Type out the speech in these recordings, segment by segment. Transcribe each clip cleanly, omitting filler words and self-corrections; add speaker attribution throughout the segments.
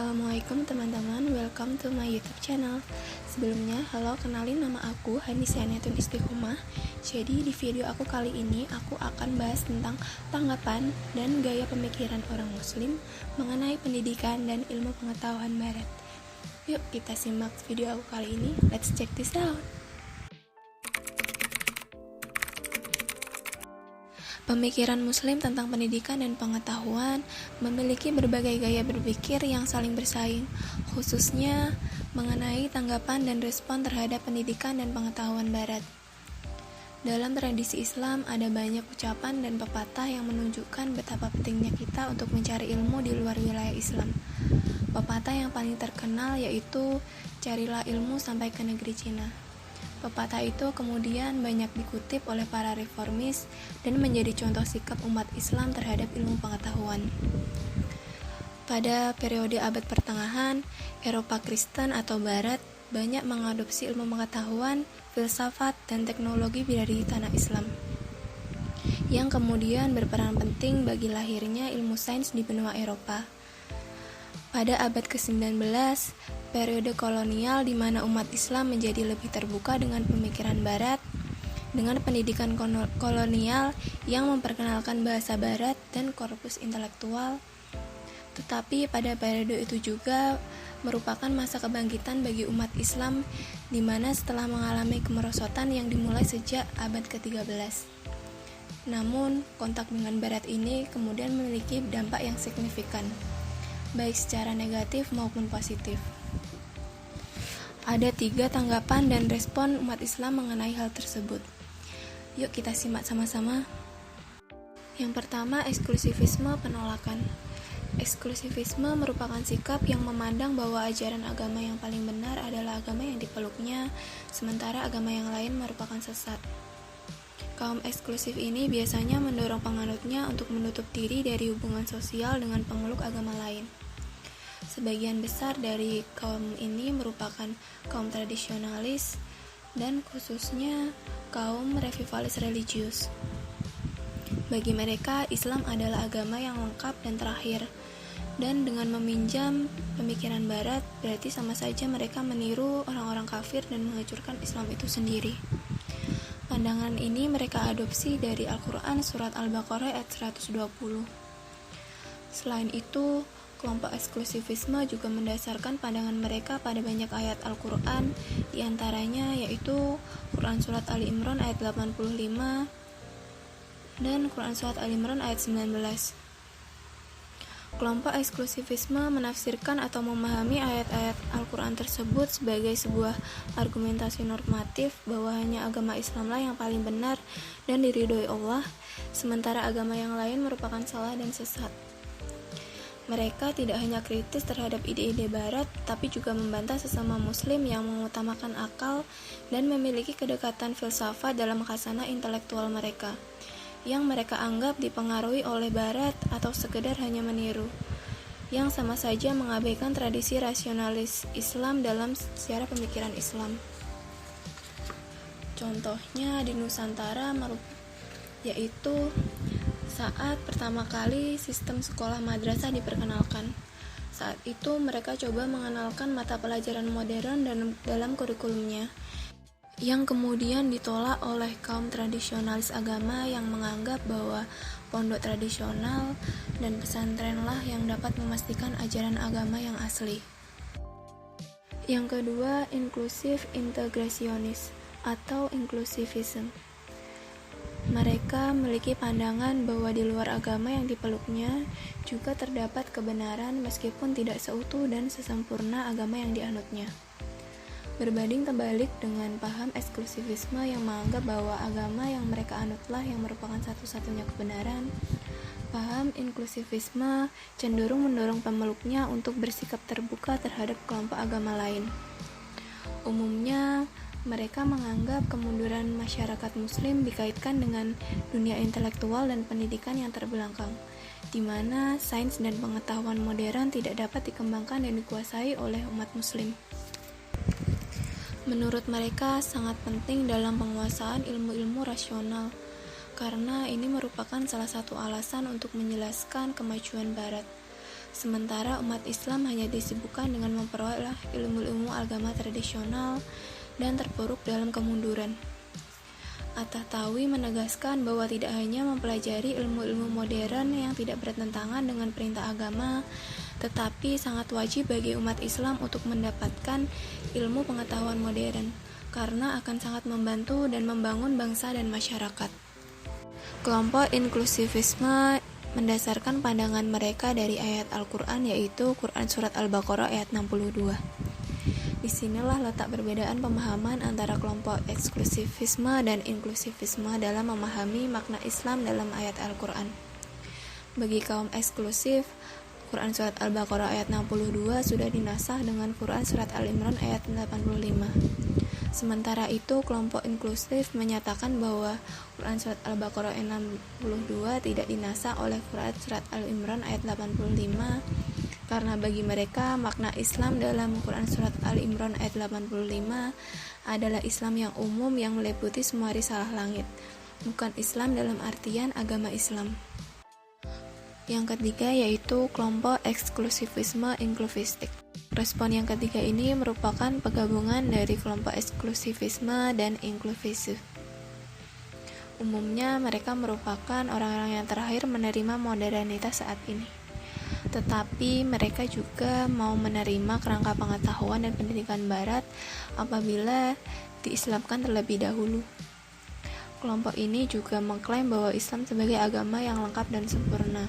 Speaker 1: Assalamualaikum teman-teman, welcome to my YouTube channel. Sebelumnya, halo, kenalin nama aku Hanisianetun Istiqomah. Jadi di video aku kali ini aku akan bahas tentang tanggapan dan gaya pemikiran orang muslim mengenai pendidikan dan ilmu pengetahuan barat. Yuk kita simak video aku kali ini, let's check this out. Pemikiran Muslim tentang pendidikan dan pengetahuan memiliki berbagai gaya berpikir yang saling bersaing, khususnya mengenai tanggapan dan respon terhadap pendidikan dan pengetahuan Barat. Dalam tradisi Islam, ada banyak ucapan dan pepatah yang menunjukkan betapa pentingnya kita untuk mencari ilmu di luar wilayah Islam. Pepatah yang paling terkenal yaitu, "Carilah ilmu sampai ke negeri Cina." Pepatah itu kemudian banyak dikutip oleh para reformis dan menjadi contoh sikap umat Islam terhadap ilmu pengetahuan. Pada periode abad pertengahan, Eropa Kristen atau Barat banyak mengadopsi ilmu pengetahuan, filsafat, dan teknologi dari tanah Islam, yang kemudian berperan penting bagi lahirnya ilmu sains di benua Eropa. Pada abad ke-19, periode kolonial di mana umat Islam menjadi lebih terbuka dengan pemikiran Barat, dengan pendidikan kolonial yang memperkenalkan bahasa Barat dan korpus intelektual. Tetapi pada periode itu juga merupakan masa kebangkitan bagi umat Islam di mana setelah mengalami kemerosotan yang dimulai sejak abad ke-13. Namun, kontak dengan Barat ini kemudian memiliki dampak yang signifikan, baik secara negatif maupun positif. Ada 3 tanggapan dan respon umat Islam mengenai hal tersebut. Yuk kita simak sama-sama. Yang pertama, eksklusivisme penolakan. Eksklusivisme merupakan sikap yang memandang bahwa ajaran agama yang paling benar adalah agama yang dipeluknya, sementara agama yang lain merupakan sesat. Kaum eksklusif ini biasanya mendorong penganutnya untuk menutup diri dari hubungan sosial dengan pemeluk agama lain. Sebagian besar dari kaum ini merupakan kaum tradisionalis dan khususnya kaum revivalis religius. Bagi mereka, Islam adalah agama yang lengkap dan terakhir, dan dengan meminjam pemikiran Barat, berarti sama saja mereka meniru orang-orang kafir dan menghancurkan Islam itu sendiri. Pandangan ini mereka adopsi dari Al-Quran surat Al-Baqarah ayat 120. Selain itu, kelompok eksklusivisme juga mendasarkan pandangan mereka pada banyak ayat Al-Quran, diantaranya yaitu Quran Surat Ali Imran ayat 85 dan Quran Surat Ali Imran ayat 19. Kelompok eksklusivisme menafsirkan atau memahami ayat-ayat Al-Quran tersebut sebagai sebuah argumentasi normatif bahwa hanya agama Islamlah yang paling benar dan diridhoi Allah, sementara agama yang lain merupakan salah dan sesat. Mereka tidak hanya kritis terhadap ide-ide Barat, tapi juga membantah sesama Muslim yang mengutamakan akal dan memiliki kedekatan filsafat dalam khasanah intelektual mereka, yang mereka anggap dipengaruhi oleh Barat atau sekedar hanya meniru, yang sama saja mengabaikan tradisi rasionalis Islam dalam sejarah pemikiran Islam. Contohnya di Nusantara yaitu saat pertama kali sistem sekolah madrasah diperkenalkan. Saat itu mereka coba mengenalkan mata pelajaran modern dalam kurikulumnya, yang kemudian ditolak oleh kaum tradisionalis agama yang menganggap bahwa pondok tradisional dan pesantrenlah yang dapat memastikan ajaran agama yang asli. Yang kedua, inklusif integrasionis atau inklusivisme. Mereka memiliki pandangan bahwa di luar agama yang dipeluknya juga terdapat kebenaran meskipun tidak seutuh dan sesempurna agama yang dianutnya. Berbanding terbalik dengan paham eksklusivisme yang menganggap bahwa agama yang mereka anutlah yang merupakan satu-satunya kebenaran, paham inklusivisme cenderung mendorong pemeluknya untuk bersikap terbuka terhadap kelompok agama lain. Umumnya, mereka menganggap kemunduran masyarakat Muslim dikaitkan dengan dunia intelektual dan pendidikan yang terbelakang, di mana sains dan pengetahuan modern tidak dapat dikembangkan dan dikuasai oleh umat Muslim. Menurut mereka, sangat penting dalam penguasaan ilmu-ilmu rasional, karena ini merupakan salah satu alasan untuk menjelaskan kemajuan Barat. Sementara umat Islam hanya disibukkan dengan memperoleh ilmu-ilmu agama tradisional dan terpuruk dalam kemunduran. At-Tahtawi menegaskan bahwa tidak hanya mempelajari ilmu-ilmu modern yang tidak bertentangan dengan perintah agama, tetapi sangat wajib bagi umat Islam untuk mendapatkan ilmu pengetahuan modern, karena akan sangat membantu dan membangun bangsa dan masyarakat. Kelompok inklusivisme mendasarkan pandangan mereka dari ayat Al-Quran, yaitu Quran Surat Al-Baqarah ayat 62. Disinilah letak perbedaan pemahaman antara kelompok eksklusivisme dan inklusivisme dalam memahami makna Islam dalam ayat Al-Quran. Bagi kaum eksklusif, Quran Surat Al-Baqarah ayat 62 sudah dinasah dengan Quran Surat Al-Imran ayat 85. Sementara itu, kelompok inklusif menyatakan bahwa Quran Surat Al-Baqarah ayat 62 tidak dinasah oleh Quran Surat Al-Imran ayat 85, karena bagi mereka makna Islam dalam Quran Surat Al-Imran ayat 85 adalah Islam yang umum yang meliputi semua risalah langit, bukan Islam dalam artian agama Islam. Yang ketiga yaitu kelompok eksklusivisme inklusivistik. Respon yang ketiga ini merupakan penggabungan dari kelompok eksklusivisme dan inklusif. Umumnya mereka merupakan orang-orang yang terakhir menerima modernitas saat ini. Tetapi mereka juga mau menerima kerangka pengetahuan dan pendidikan barat apabila diislamkan terlebih dahulu. Kelompok ini juga mengklaim bahwa Islam sebagai agama yang lengkap dan sempurna.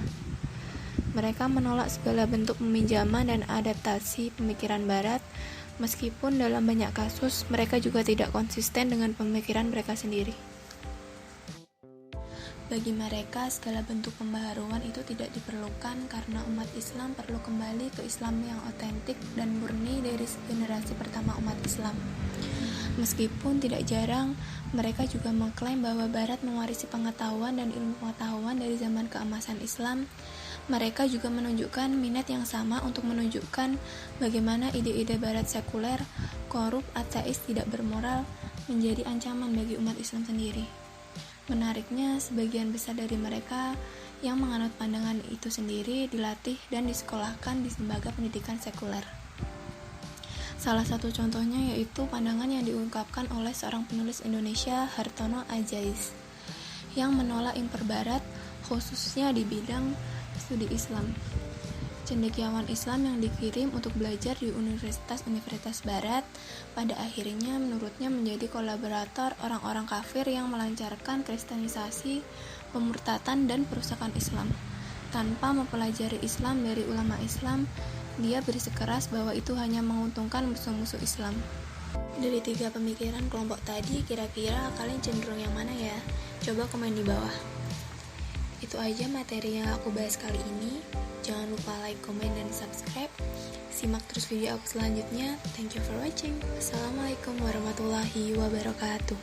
Speaker 1: Mereka menolak segala bentuk peminjaman dan adaptasi pemikiran barat, meskipun dalam banyak kasus mereka juga tidak konsisten dengan pemikiran mereka sendiri. Bagi mereka, segala bentuk pembaharuan itu tidak diperlukan karena umat Islam perlu kembali ke Islam yang otentik dan murni dari generasi pertama umat Islam. Meskipun tidak jarang, mereka juga mengklaim bahwa Barat mewarisi pengetahuan dan ilmu pengetahuan dari zaman keemasan Islam. Mereka juga menunjukkan minat yang sama untuk menunjukkan bagaimana ide-ide Barat sekuler, korup, ateis, tidak bermoral menjadi ancaman bagi umat Islam sendiri. Menariknya, sebagian besar dari mereka yang menganut pandangan itu sendiri dilatih dan disekolahkan di lembaga pendidikan sekuler. Salah satu contohnya yaitu pandangan yang diungkapkan oleh seorang penulis Indonesia, Hartono Ajais, yang menolak impor Barat, khususnya di bidang studi Islam. Cendekiawan Islam yang dikirim untuk belajar di universitas-universitas Barat pada akhirnya menurutnya menjadi kolaborator orang-orang kafir yang melancarkan kristenisasi, pemurtatan, dan perusakan Islam. Tanpa mempelajari Islam dari ulama Islam, dia bersikeras bahwa itu hanya menguntungkan musuh-musuh Islam. Dari 3 pemikiran kelompok tadi, kira-kira kalian cenderung yang mana ya? Coba komen di bawah. Itu aja materi yang aku bahas kali ini. Jangan lupa like, komen, dan subscribe. Simak terus video aku selanjutnya. Thank you for watching. Assalamualaikum warahmatullahi wabarakatuh.